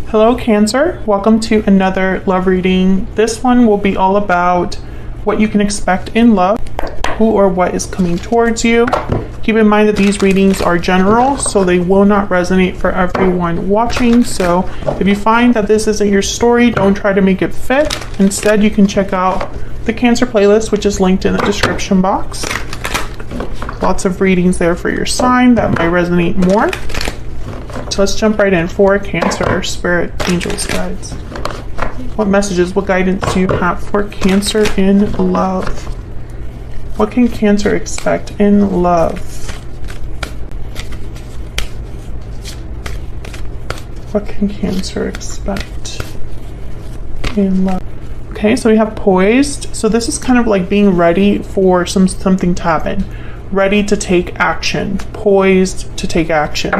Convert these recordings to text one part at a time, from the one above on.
Hello Cancer, welcome to another love reading. This one will be all about what you can expect in love, who or what is coming towards you. Keep in mind that these readings are general, so they will not resonate for everyone watching. So if you find that this isn't your story, don't try to make it fit. Instead, you can check out the Cancer playlist, which is linked in the description box. Lots of readings there for your sign that might resonate more. So let's jump right in. For Cancer, Spirit, Angels, Guides. What messages, what guidance do you have for Cancer in love? What can Cancer expect in love? What can Cancer expect in love? Okay, so we have poised. So this is kind of like being ready for something to happen. Ready to take action, poised to take action.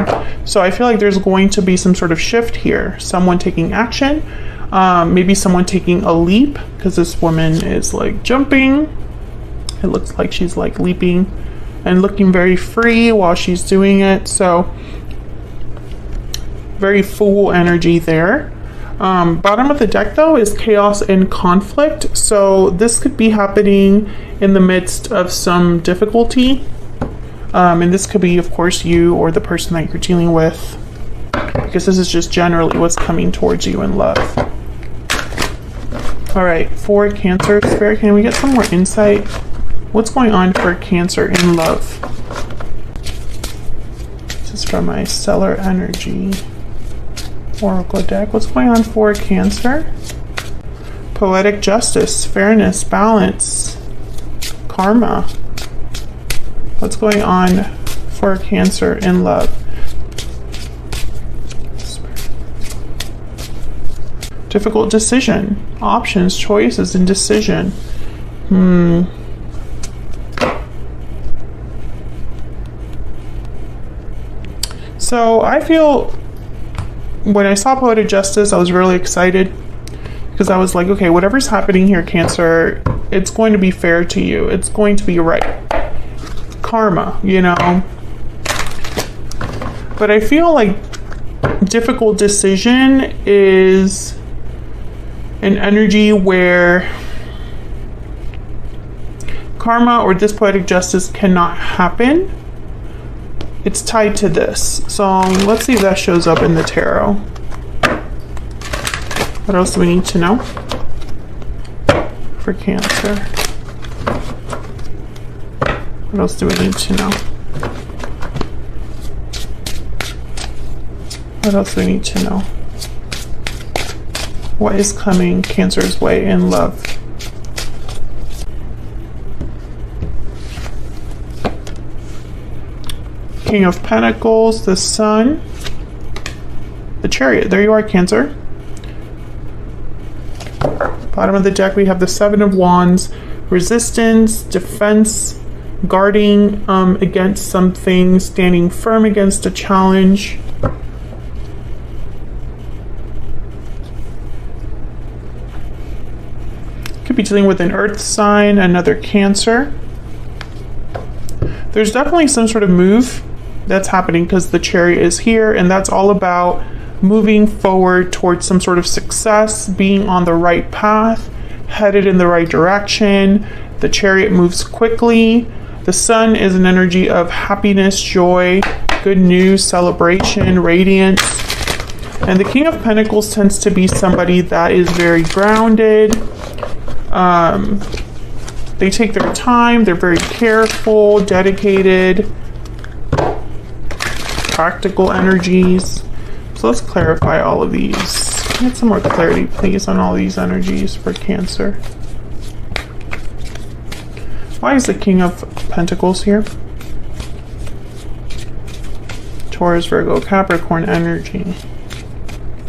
So I feel like there's going to be some sort of shift here. Someone taking action, maybe someone taking a leap, because this woman is like jumping. It looks like she's like leaping and looking very free while she's doing it. So very full energy there. Bottom of the deck though is chaos and conflict. So this could be happening in the midst of some difficulty. And this could be, of course, you or the person that you're dealing with, because this is just generally what's coming towards you in love. All right, for Cancer, Spirit, can we get some more insight? What's going on for Cancer in love? This is from my Stellar Energy Oracle deck. What's going on for Cancer? Poetic justice, fairness, balance, karma. What's going on for Cancer in love? Difficult decision, options, choices, and decision. So I feel when I saw Poetic Justice, I was really excited because I was like, okay, whatever's happening here, Cancer, it's going to be fair to you. It's going to be right. Karma, you know. But I feel like difficult decision is an energy where karma or this poetic justice cannot happen. It's tied to this. So let's see if that shows up in the tarot. What else do we need to know for Cancer? What else do we need to know? What else do we need to know? What is coming Cancer's way in love? King of Pentacles, the Sun, the Chariot. There you are, Cancer. Bottom of the deck, we have the Seven of Wands, resistance, defense, guarding against something, standing firm against a challenge. Could be dealing with an earth sign, another Cancer. There's definitely some sort of move that's happening because the Chariot is here, and that's all about moving forward towards some sort of success, being on the right path, headed in the right direction. The Chariot moves quickly. The Sun is an energy of happiness, joy, good news, celebration, radiance. And the King of Pentacles tends to be somebody that is very grounded. They take their time, they're very careful, dedicated, practical energies. So let's clarify all of these. Get some more clarity, please, on all these energies for Cancer. Why is the King of Pentacles here? Taurus, Virgo, Capricorn energy.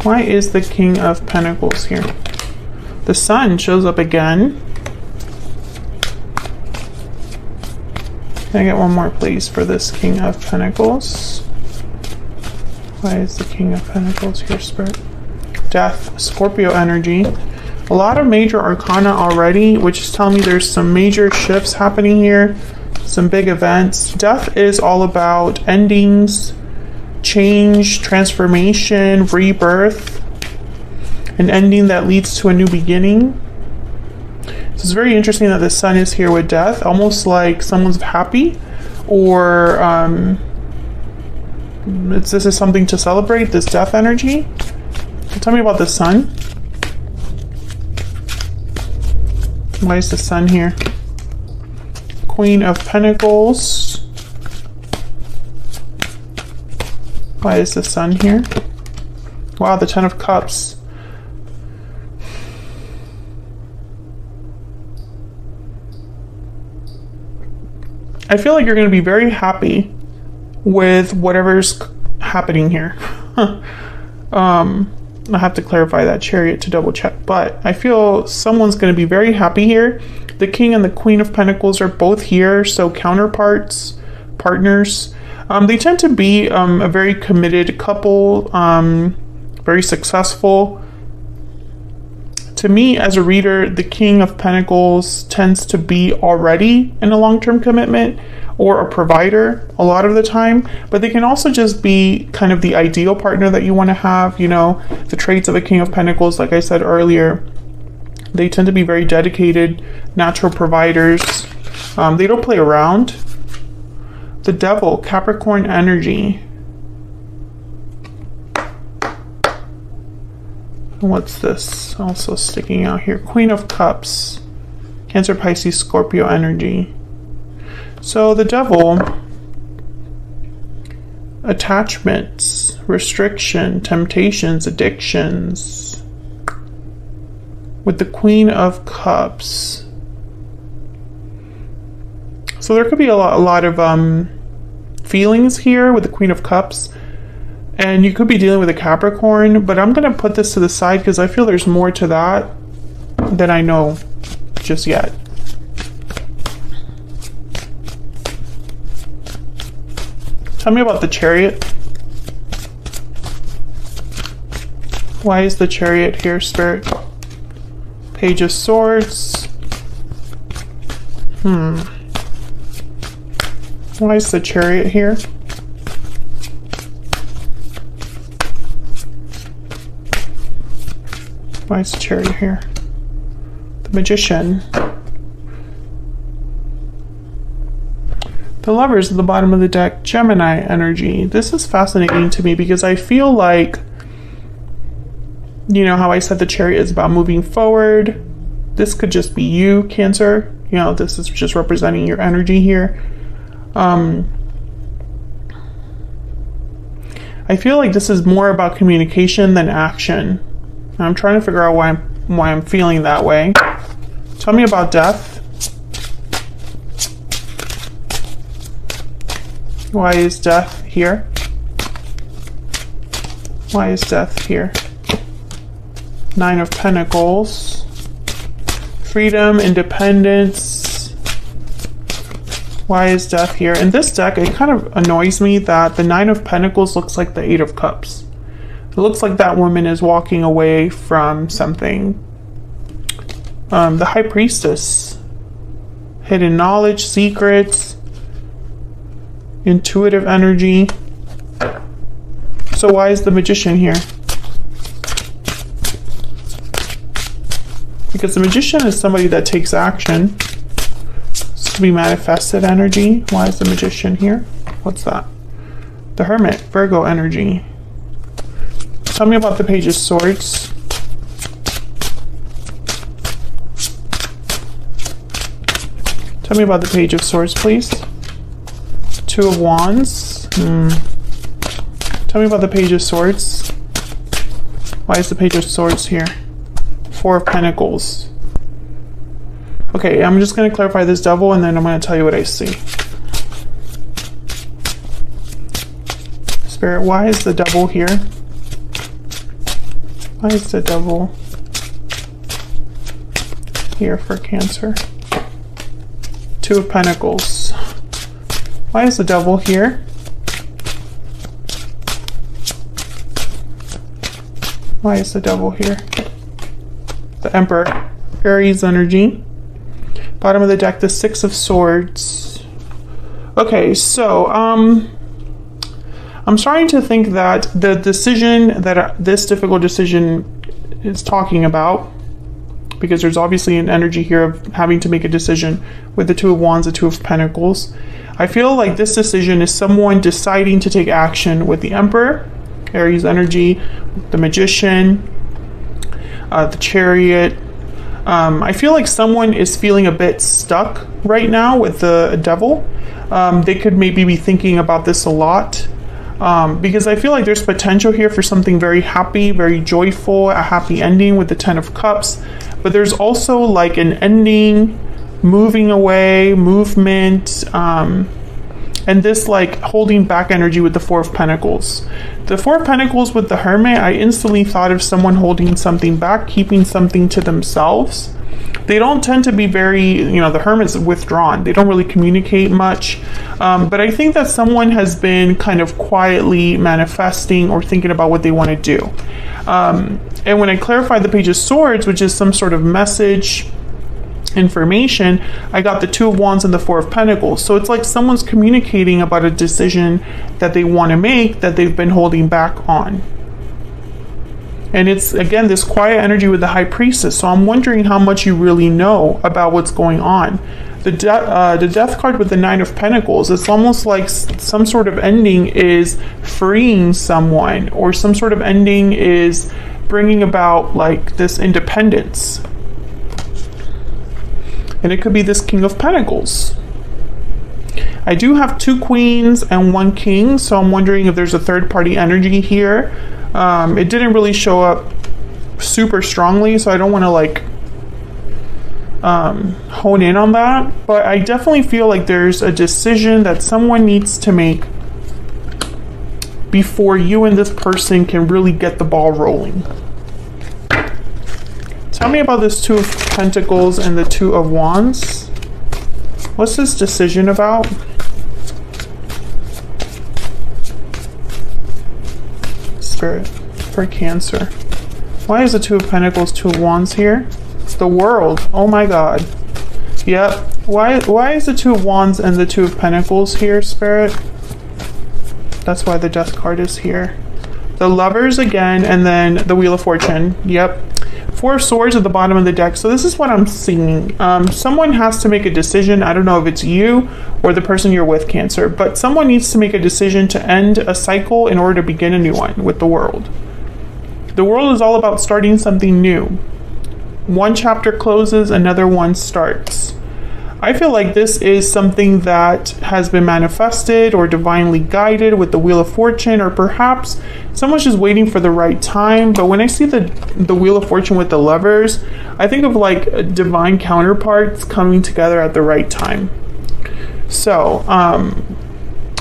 Why is the King of Pentacles here? The Sun shows up again. Can I get one more, please, for this King of Pentacles? Why is the King of Pentacles here, Spirit? Death, Scorpio energy. A lot of major arcana already, which is telling me there's some major shifts happening here, some big events. Death is all about endings, change, transformation, rebirth. an ending that leads to a new beginning. So it's very interesting that the sun is here with death, almost like someone's happy, or this is something to celebrate, this death energy. Tell me about the sun. Why is the sun here? Queen of Pentacles. Why is the sun here? Wow, the Ten of Cups. I feel like you're going to be very happy with whatever's happening here. I have to clarify that Chariot to double check, but I feel someone's going to be very happy here. The King and the Queen of Pentacles are both here, so counterparts, partners. They tend to be a very committed couple, very successful. To me, as a reader, the King of Pentacles tends to be already in a long-term commitment or a provider a lot of the time, but they can also just be kind of the ideal partner that you want to have. You know, the traits of a King of Pentacles, like I said earlier, they tend to be very dedicated, natural providers. They don't play around. The Devil, Capricorn energy. What's this also sticking out here? Queen of Cups, Cancer, Pisces, Scorpio energy. So the Devil, attachments, restriction, temptations, addictions. With the Queen of Cups. So there could be a lot of feelings here with the Queen of Cups. And you could be dealing with a Capricorn, but I'm going to put this to the side because I feel there's more to that than I know just yet. Tell me about the Chariot. Why is the Chariot here, Spirit? Page of Swords. Why is the Chariot here? Why is the Chariot here? The Magician. The Lovers at the bottom of the deck, Gemini energy. This is fascinating to me because I feel like, you know how I said the Chariot is about moving forward? This could just be you, Cancer. You know, this is just representing your energy here. I feel like this is more about communication than action. I'm trying to figure out why I'm feeling that way. Tell me about death. Why is death here? Why is death here? Nine of Pentacles. Freedom, independence. Why is death here? In this deck, it kind of annoys me that the Nine of Pentacles looks like the Eight of Cups. It looks like that woman is walking away from something. The High Priestess. Hidden knowledge, secrets, intuitive energy. So why is the Magician here? Because the Magician is somebody that takes action. This could be manifested energy. Why is the Magician here? What's that? The Hermit, Virgo energy. Tell me about the Page of Swords. Tell me about the Page of Swords, please. Two of Wands. Tell me about the Page of Swords. Why is the Page of Swords here? Four of Pentacles. Okay, I'm just going to clarify this Devil and then I'm going to tell you what I see. Spirit, why is the Devil here? Why is the Devil here for Cancer? Two of Pentacles. Why is the Devil here? Why is the Devil here? The Emperor, Aries energy. Bottom of the deck, the Six of Swords. Okay, so I'm I'm starting to think that the decision that this difficult decision is talking about, because there's obviously an energy here of having to make a decision with the Two of Wands, the Two of Pentacles. I feel like this decision is someone deciding to take action with the Emperor, Aries energy, the Magician, the Chariot. I feel like someone is feeling a bit stuck right now with the Devil. They could maybe be thinking about this a lot. Because I feel like there's potential here for something very happy, very joyful, a happy ending with the Ten of Cups. But there's also like an ending, moving away, movement, and this like holding back energy with the Four of Pentacles. The Four of Pentacles with the Hermit, I instantly thought of someone holding something back, keeping something to themselves. They don't tend to be very, the Hermit's withdrawn. They don't really communicate much. But I think that someone has been kind of quietly manifesting or thinking about what they want to do. And when I clarified the Page of Swords, which is some sort of message, information, I got the Two of Wands and the Four of Pentacles. So it's like someone's communicating about a decision that they want to make that they've been holding back on. And it's, again, this quiet energy with the High Priestess. So I'm wondering how much you really know about what's going on. The Death card with the Nine of Pentacles, it's almost like some sort of ending is freeing someone, or some sort of ending is bringing about like this independence. And it could be this King of Pentacles. I do have 2 queens and 1 king, so I'm wondering if there's a third party energy here. It didn't really show up super strongly, so I don't want to like hone in on that, but I definitely feel like there's a decision that someone needs to make before you and this person can really get the ball rolling. Tell me about this Two of Pentacles and the Two of Wands. What's this decision about? Spirit for Cancer. Why is the Two of Pentacles, Two of Wands here? It's the World. Oh my god. Yep. Why is the Two of Wands and the Two of Pentacles here, Spirit? That's why the Death card is here. The Lovers again, and then the Wheel of Fortune. Yep. 4 of Swords at the bottom of the deck. So this is what I'm seeing. Someone has to make a decision. I don't know if it's you or the person you're with, Cancer, but someone needs to make a decision to end a cycle in order to begin a new one with the World. The World is all about starting something new. One chapter closes, another one starts. I feel like this is something that has been manifested or divinely guided with the Wheel of Fortune, or perhaps someone's just waiting for the right time. But when I see the Wheel of Fortune with the Lovers, I think of like divine counterparts coming together at the right time. So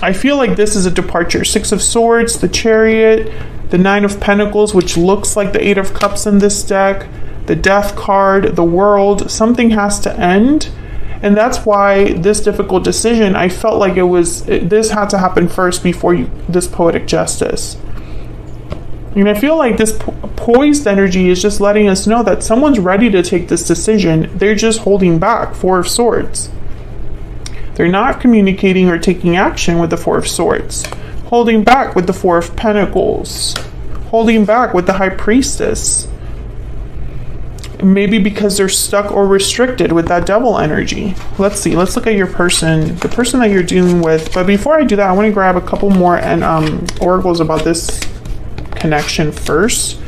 I feel like this is a departure. 6 of Swords, the Chariot, the 9 of Pentacles, which looks like the 8 of Cups in this deck, the Death card, the World. Something has to end. And that's why this difficult decision, I felt like this had to happen first before this Poetic Justice. And I feel like this poised energy is just letting us know that someone's ready to take this decision. They're just holding back. 4 of Swords. They're not communicating or taking action with the 4 of Swords. Holding back with the 4 of Pentacles. Holding back with the High Priestess. Maybe because they're stuck or restricted with that Devil energy. Let's see. Let's look at your person, the person that you're dealing with. But before I do that, I want to grab a couple more oracles about this connection first,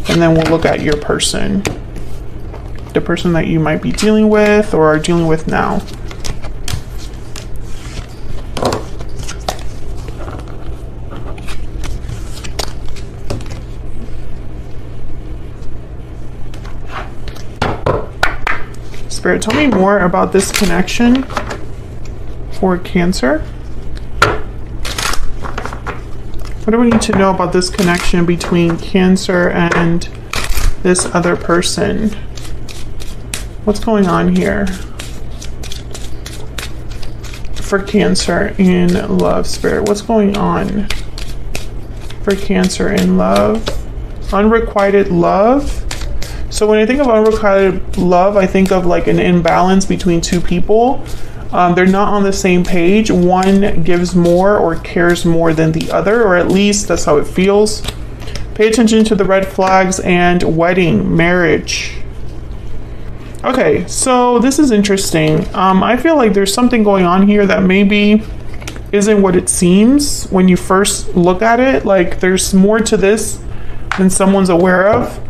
and then we'll look at your person, the person that you might be dealing with or are dealing with now. Spirit, tell me more about this connection for Cancer. What do we need to know about this connection between Cancer and this other person? What's going on here for Cancer in love, Spirit? What's going on for Cancer in love? Unrequited love. So when I think of unrequited love, I think of like an imbalance between two people. They're not on the same page. One gives more or cares more than the other, or at least that's how it feels. Pay attention to the red flags and wedding, marriage. Okay, so this is interesting. I feel like there's something going on here that maybe isn't what it seems when you first look at it. Like there's more to this than someone's aware of.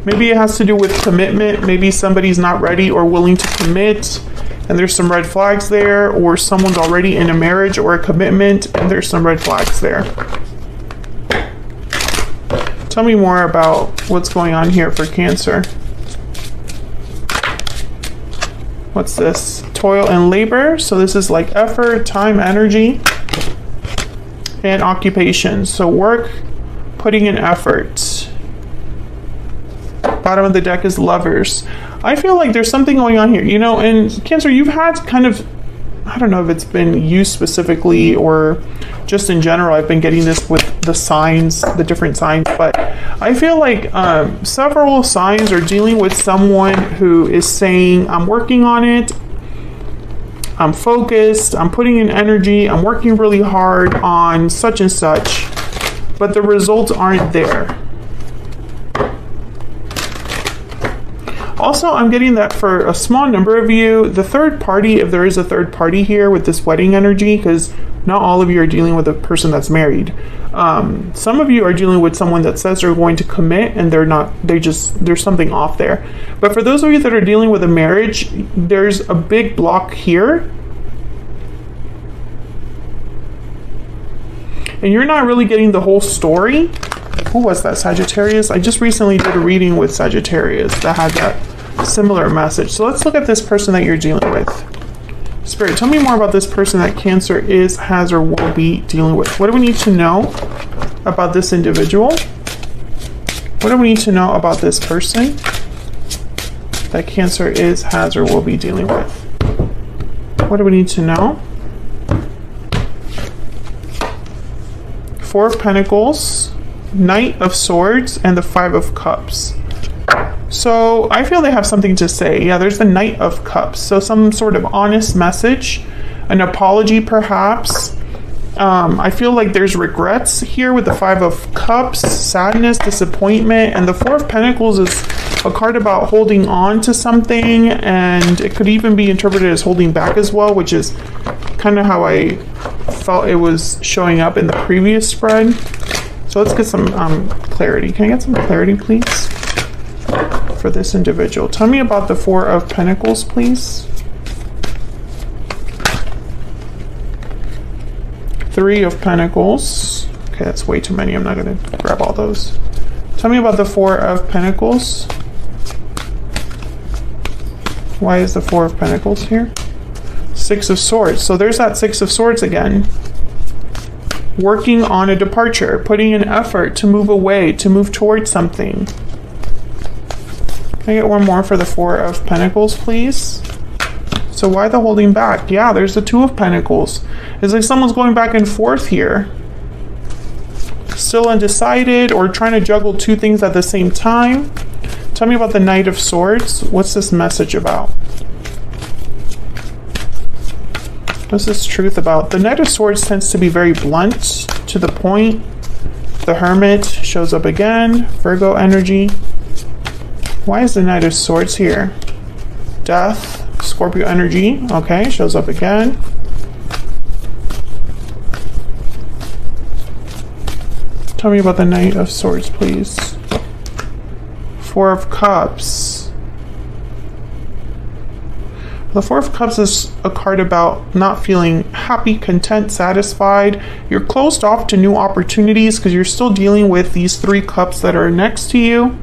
Maybe it has to do with commitment. Maybe somebody's not ready or willing to commit, and there's some red flags there, or someone's already in a marriage or a commitment, and there's some red flags there. Tell me more about what's going on here for Cancer. What's this? Toil and labor. So this is like effort, time, energy, and occupation. So work, putting in effort. Bottom of the deck is lovers. I feel like there's something going on here. You know, and Cancer, you've had kind of, I don't know if it's been you specifically or just in general, I've been getting this with the signs, the different signs, but I feel like several signs are dealing with someone who is saying, I'm working on it, I'm focused, I'm putting in energy, I'm working really hard on such and such, but the results aren't there. Also, I'm getting that for a small number of you, the third party, if there is a third party here with this wedding energy, because not all of you are dealing with a person that's married. Some of you are dealing with someone that says they're going to commit and they're not, there's something off there. But for those of you that are dealing with a marriage, there's a big block here. And you're not really getting the whole story. Who was that, Sagittarius? I just recently did a reading with Sagittarius that had that similar message. So let's look at this person that you're dealing with. Spirit, tell me more about this person that Cancer is, has, or will be dealing with. What do we need to know about this individual? What do we need to know about this person that Cancer is, has, or will be dealing with? What do we need to know? Four of Pentacles, Knight of Swords, and the Five of Cups. So I feel they have something to say. Yeah, there's the Knight of Cups. So some sort of honest message, an apology perhaps. I feel like there's regrets here with the Five of Cups, sadness, disappointment, and the Four of Pentacles is a card about holding on to something, and it could even be interpreted as holding back as well, which is kind of how I felt it was showing up in the previous spread. So let's get some clarity. Can I get some clarity, please, for this individual? Tell me about the Four of Pentacles, please. Three of Pentacles. Okay, that's way too many. I'm not going to grab all those. Tell me about the Four of Pentacles. Why is the Four of Pentacles here? Six of Swords. So there's that Six of Swords again. Working on a departure, putting in effort to move away, to move towards something. Can I get one more for the Four of Pentacles, please? So why the holding back? Yeah, there's the Two of Pentacles. It's like someone's going back and forth here. Still undecided or trying to juggle two things at the same time. Tell me about the Knight of Swords. What's this message about? What's this truth about? The Knight of Swords tends to be very blunt, to the point. The Hermit shows up again. Virgo energy. Why is the Knight of Swords here? Death. Scorpio energy. Okay, shows up again. Tell me about the Knight of Swords, please. Four of Cups. The Four of Cups is a card about not feeling happy, content, satisfied. You're closed off to new opportunities because you're still dealing with these three cups that are next to you.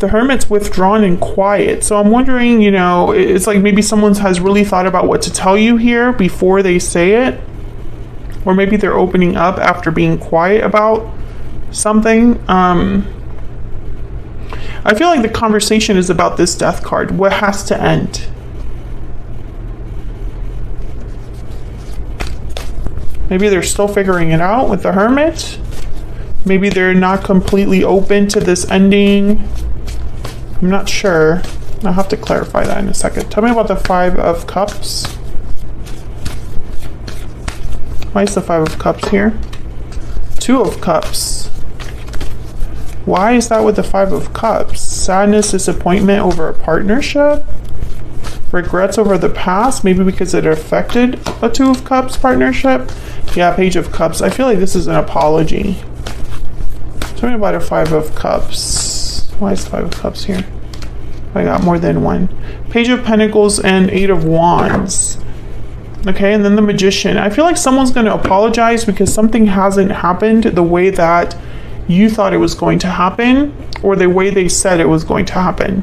The Hermit's withdrawn and quiet. So I'm wondering, you know, it's like maybe someone has really thought about what to tell you here before they say it. Or maybe they're opening up after being quiet about something. I feel like the conversation is about this Death card. What has to end? Maybe they're still figuring it out with the Hermit. Maybe they're not completely open to this ending. I'm not sure. I'll have to clarify that in a second. Tell me about the Five of Cups. Why is the Five of Cups here? Two of Cups. Why is that with the Five of Cups? Sadness, disappointment over a partnership? Regrets over the past, maybe because it affected a Two of Cups partnership? Yeah, Page of Cups. I feel like this is an apology. Tell me about a Five of Cups. Why is Five of Cups here? I got more than one. Page of Pentacles and Eight of Wands. Okay, and then the Magician. I feel like someone's going to apologize because something hasn't happened the way that you thought it was going to happen, or the way they said it was going to happen.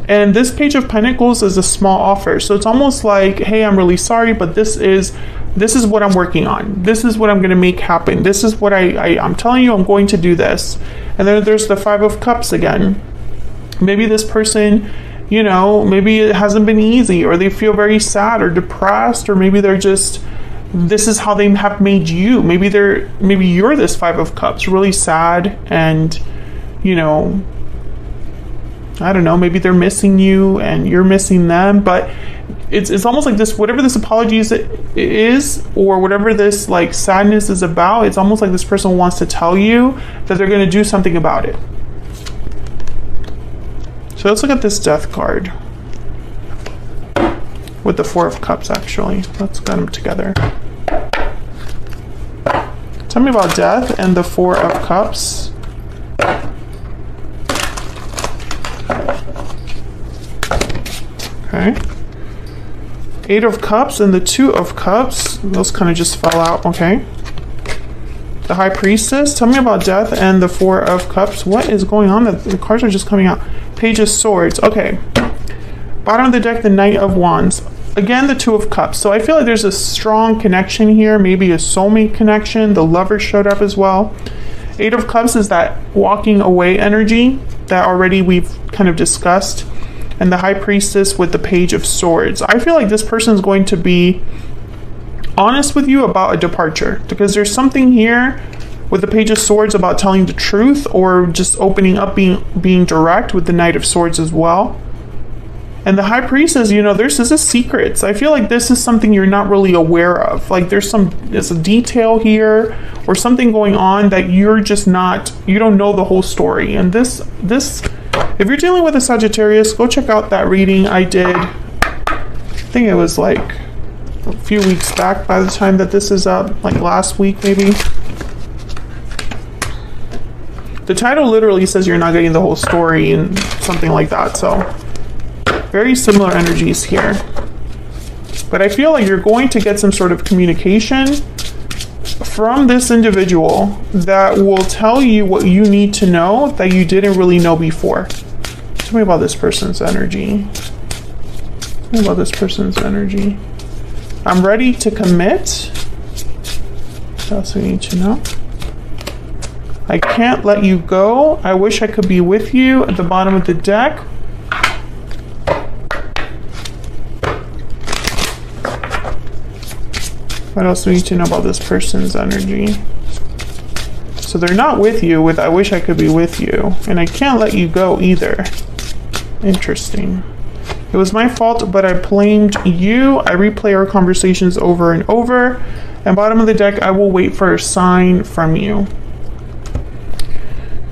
And this Page of Pentacles is a small offer. So it's almost like, hey, I'm really sorry, but this is what I'm working on. This is what I'm going to make happen. This is what I'm telling you, I'm going to do this. And then there's the Five of Cups again. Maybe this person, you know, maybe it hasn't been easy, or they feel very sad or depressed, or maybe they're just, this is how they have made you. Maybe you're this Five of Cups, really sad, and, you know, I don't know, maybe they're missing you and you're missing them, but it's almost like this, whatever this apology is, or whatever this like sadness is about, it's almost like this person wants to tell you that they're going to do something about it. So let's look at this Death card with the Four of Cups, actually. Let's get them together. Tell me about Death and the Four of Cups. Okay. Eight of Cups and the Two of Cups. Those kind of just fell out. Okay. The High Priestess. Tell me about Death and the Four of Cups. What is going on? The cards are just coming out. Page of Swords. Okay. Bottom of the deck, the Knight of Wands. Again, the Two of Cups. So I feel like there's a strong connection here. Maybe a soulmate connection. The Lover showed up as well. Eight of Cups is that walking away energy that already we've kind of discussed. And the High Priestess with the Page of Swords. I feel like this person is going to be honest with you about a departure, because there's something here with the Page of Swords about telling the truth, or just opening up, being direct with the Knight of Swords as well. And the High Priestess, you know, there's a secrets. I feel like this is something you're not really aware of. Like there's a detail here or something going on that you're just not, you don't know the whole story. And this, if you're dealing with a Sagittarius, go check out that reading I did. I think it was like a few weeks back by the time that this is up, like last week maybe. The title literally says you're not getting the whole story and something like that. So very similar energies here. But I feel like you're going to get some sort of communication from this individual that will tell you what you need to know that you didn't really know before. Tell me about this person's energy. Tell me about this person's energy. I'm ready to commit. What else do we need to know? I can't let you go. I wish I could be with you at the bottom of the deck. What else do we need to know about this person's energy? So they're not with you with I wish I could be with you. And I can't let you go either. Interesting. It was my fault, but I blamed you. I replay our conversations over and over. And bottom of the deck, I will wait for a sign from you.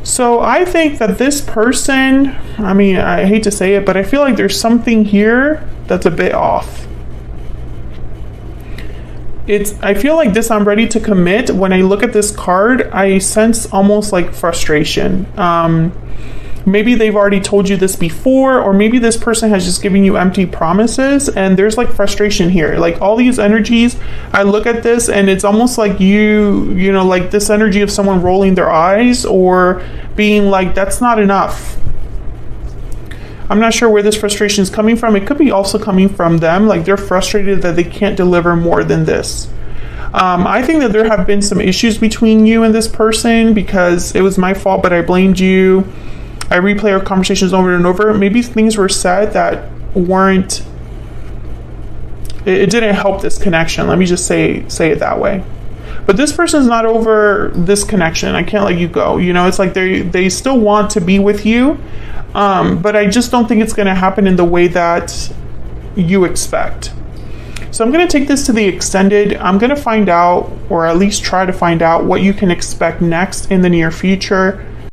So I think that this person, I mean, I hate to say it, but I feel like there's something here that's a bit off. I feel like this I'm ready to commit. When I look at this card, I sense almost like frustration. Maybe they've already told you this before, or maybe this person has just given you empty promises and there's like frustration here. Like all these energies, I look at this and it's almost like you know, like this energy of someone rolling their eyes or being like, that's not enough. I'm not sure where this frustration is coming from. It could be also coming from them. Like they're frustrated that they can't deliver more than this. I think that there have been some issues between you and this person because it was my fault, but I blamed you. I replay our conversations over and over. Maybe things were said that weren't, it didn't help this connection. Let me just say it that way. But this person's not over this connection. I can't let you go. You know, it's like they still want to be with you. But I just don't think it's going to happen in the way that you expect. So I'm going to take this to the extended. I'm going to find out, or at least try to find out, what you can expect next in the near future.